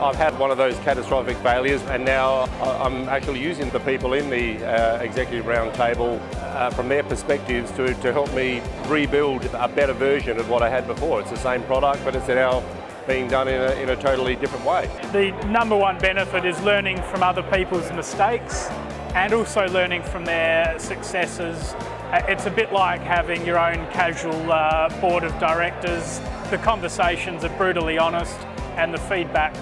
I've had one of those catastrophic failures, and now I'm actually using the people in the executive roundtable from their perspectives to help me rebuild a better version of what I had before. It's the same product, but it's now being done in a totally different way. The number one benefit is learning from other people's mistakes and also learning from their successes. It's a bit like having your own casual board of directors. The conversations are brutally honest and the feedback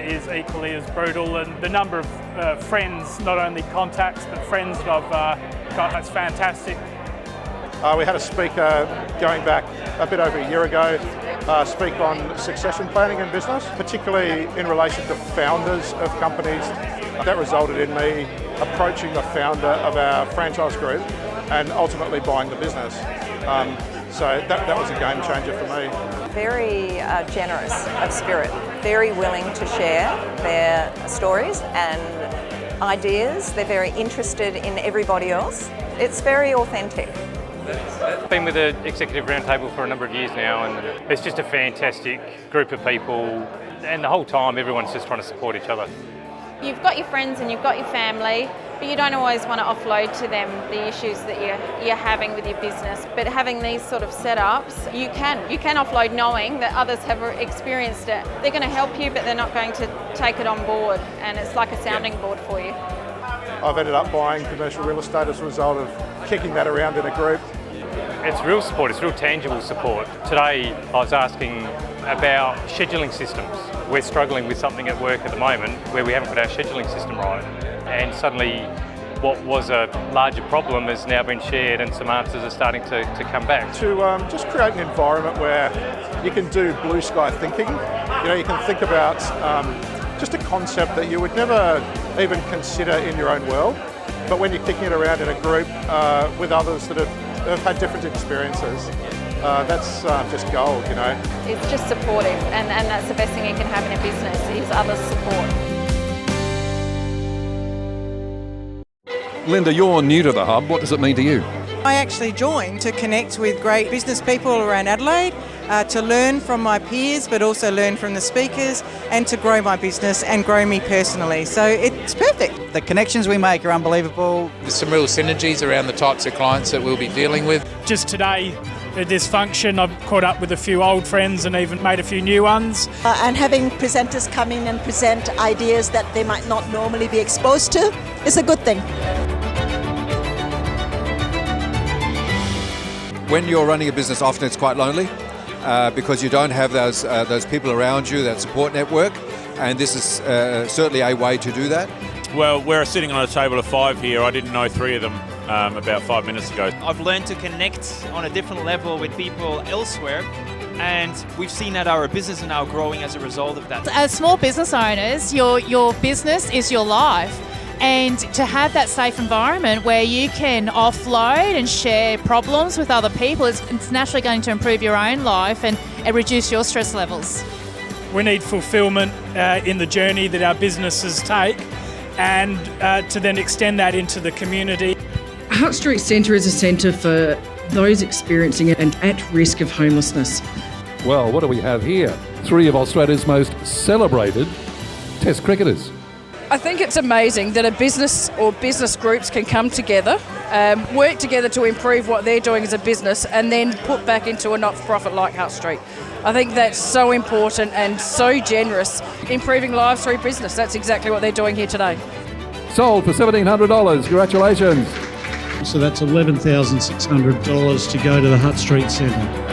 is equally as brutal, and the number of friends, not only contacts but friends that I've got, that's fantastic. We had a speaker going back a bit over a year ago speak on succession planning in business, particularly in relation to founders of companies. That resulted in me approaching the founder of our franchise group and ultimately buying the business. So that was a game changer for me. Very generous of spirit, very willing to share their stories and ideas. They're very interested in everybody else. It's very authentic. I've been with the Executive Roundtable for a number of years now, and it's just a fantastic group of people, and the whole time everyone's just trying to support each other. You've got your friends and you've got your family, but you don't always want to offload to them the issues that you're having with your business. But having these sort of setups, you can offload knowing that others have experienced it. They're going to help you, but they're not going to take it on board, and it's like a sounding board for you. I've ended up buying commercial real estate as a result of kicking that around in a group. It's real support, it's real tangible support. Today I was asking about scheduling systems. We're struggling with something at work at the moment where we haven't got our scheduling system right, and suddenly what was a larger problem has now been shared and some answers are starting to come back. To just create an environment where you can do blue sky thinking. You know, you can think about just a concept that you would never even consider in your own world, but when you're kicking it around in a group with others that have had different experiences, that's just gold, you know. It's just supportive, and that's the best thing you can have in a business is others' support. Linda, you're new to the Hub. What does it mean to you? I actually joined to connect with great business people around Adelaide, to learn from my peers but also learn from the speakers, and to grow my business and grow me personally. So it's perfect. The connections we make are unbelievable. There's some real synergies around the types of clients that we'll be dealing with. Just today at this function I've caught up with a few old friends and even made a few new ones. And having presenters come in and present ideas that they might not normally be exposed to is a good thing. When you're running a business, often it's quite lonely because you don't have those people around you, that support network, and this is certainly a way to do that. Well, we're sitting on a table of 5 here. I didn't know 3 of them about 5 minutes ago. I've learned to connect on a different level with people elsewhere, and we've seen that our business is now growing as a result of that. As small business owners, your business is your life. And to have that safe environment where you can offload and share problems with other people, it's naturally going to improve your own life and reduce your stress levels. We need fulfilment in the journey that our businesses take, and to then extend that into the community. Hutt Street Centre is a centre for those experiencing and at risk of homelessness. Well, what do we have here? 3 of Australia's most celebrated Test cricketers. I think it's amazing that a business or business groups can come together, work together to improve what they're doing as a business, and then put back into a not-for-profit like Hutt Street. I think that's so important and so generous, improving lives through business. That's exactly what they're doing here today. Sold for $1,700. Congratulations. So that's $11,600 to go to the Hutt Street Centre.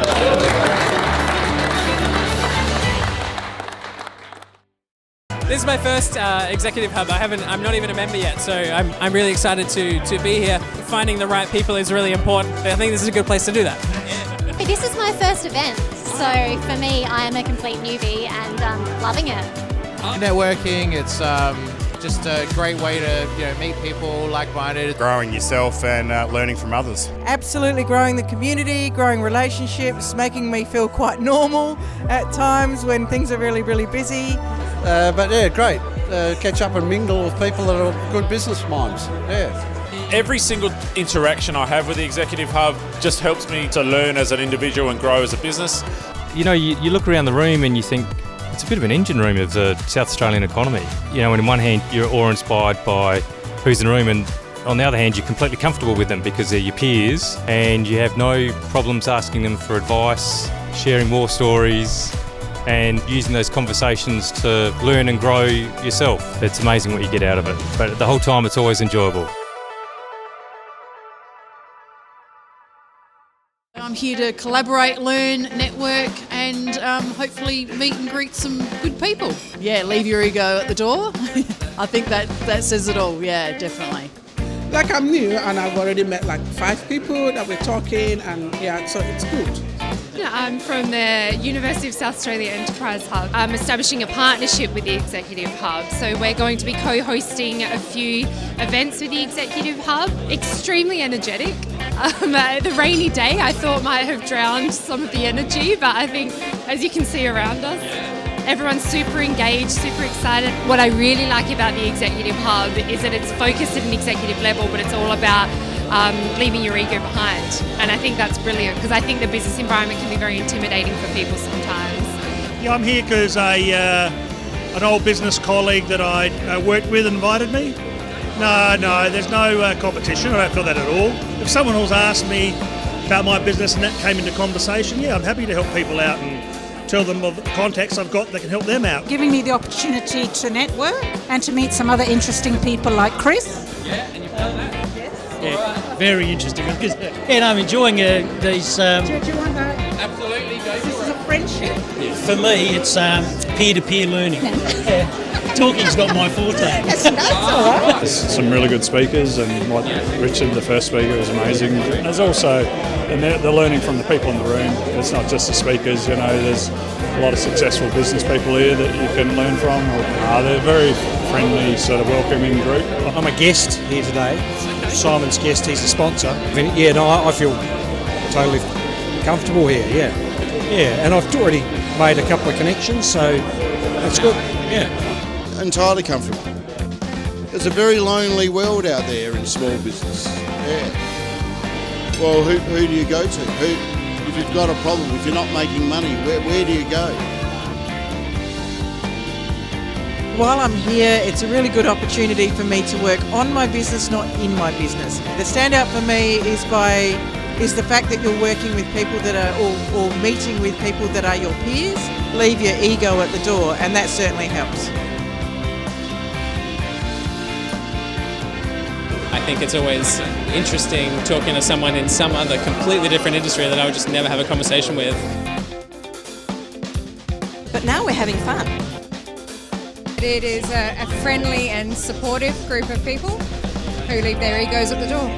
This is my first executive hub. I'm not even a member yet, so I'm really excited to be here. Finding the right people is really important. I think this is a good place to do that. This is my first event, so for me, I am a complete newbie and loving it. Networking, it's just a great way to meet people like-minded. Growing yourself and learning from others. Absolutely growing the community, growing relationships, making me feel quite normal at times when things are really, really busy. But yeah, great. Catch up and mingle with people that are good business minds. Yeah. Every single interaction I have with the Executive Hub just helps me to learn as an individual and grow as a business. You know, you look around the room and you think, It's a bit of an engine room of the South Australian economy. You know, and on one hand you're awe-inspired by who's in the room, and on the other hand you're completely comfortable with them because they're your peers and you have no problems asking them for advice, sharing war stories and using those conversations to learn and grow yourself. It's amazing what you get out of it, but the whole time it's always enjoyable. I'm here to collaborate, learn, network and hopefully meet and greet some good people. Yeah, leave your ego at the door. I think that says it all, yeah, definitely. Like I'm new and I've already met like 5 people that we're talking and yeah, so it's good. I'm from the University of South Australia Enterprise Hub. I'm establishing a partnership with the Executive Hub. So we're going to be co-hosting a few events with the Executive Hub. Extremely energetic. The rainy day I thought might have drowned some of the energy, but I think as you can see around us, everyone's super engaged, super excited. What I really like about the Executive Hub is that it's focused at an executive level, but it's all about leaving your ego behind. And I think that's brilliant because I think the business environment can be very intimidating for people sometimes. Yeah, I'm here because an old business colleague that I worked with invited me. No, there's no competition. I don't feel that at all. If someone else asked me about my business and that came into conversation, yeah, I'm happy to help people out and tell them of the contacts I've got that can help them out. Giving me the opportunity to network and to meet some other interesting people like Chris. Yeah, and you found that? Yeah, very interesting. And I'm enjoying these. Do you want that? Absolutely, go This is a friendship. For me, it's peer-to-peer learning. Talking's not my forte. That's all right. There's some really good speakers, and like Richard, the first speaker, was amazing. There's also the learning from the people in the room. It's not just the speakers, you know, there's a lot of successful business people here that you can learn from. They're a very friendly, sort of welcoming group. I'm a guest here today. Simon's guest, he's the sponsor. Yeah, no, I feel totally comfortable here, yeah. Yeah, and I've already made a couple of connections, so that's good, yeah. Entirely comfortable. It's a very lonely world out there in small business. Yeah. Well, who do you go to? If you've got a problem, if you're not making money, where do you go? While I'm here, it's a really good opportunity for me to work on my business, not in my business. The standout for me is the fact that you're working with people that are, or meeting with people that are your peers. Leave your ego at the door, and that certainly helps. I think it's always interesting talking to someone in some other completely different industry that I would just never have a conversation with. But now we're having fun. It is a friendly and supportive group of people who leave their egos at the door.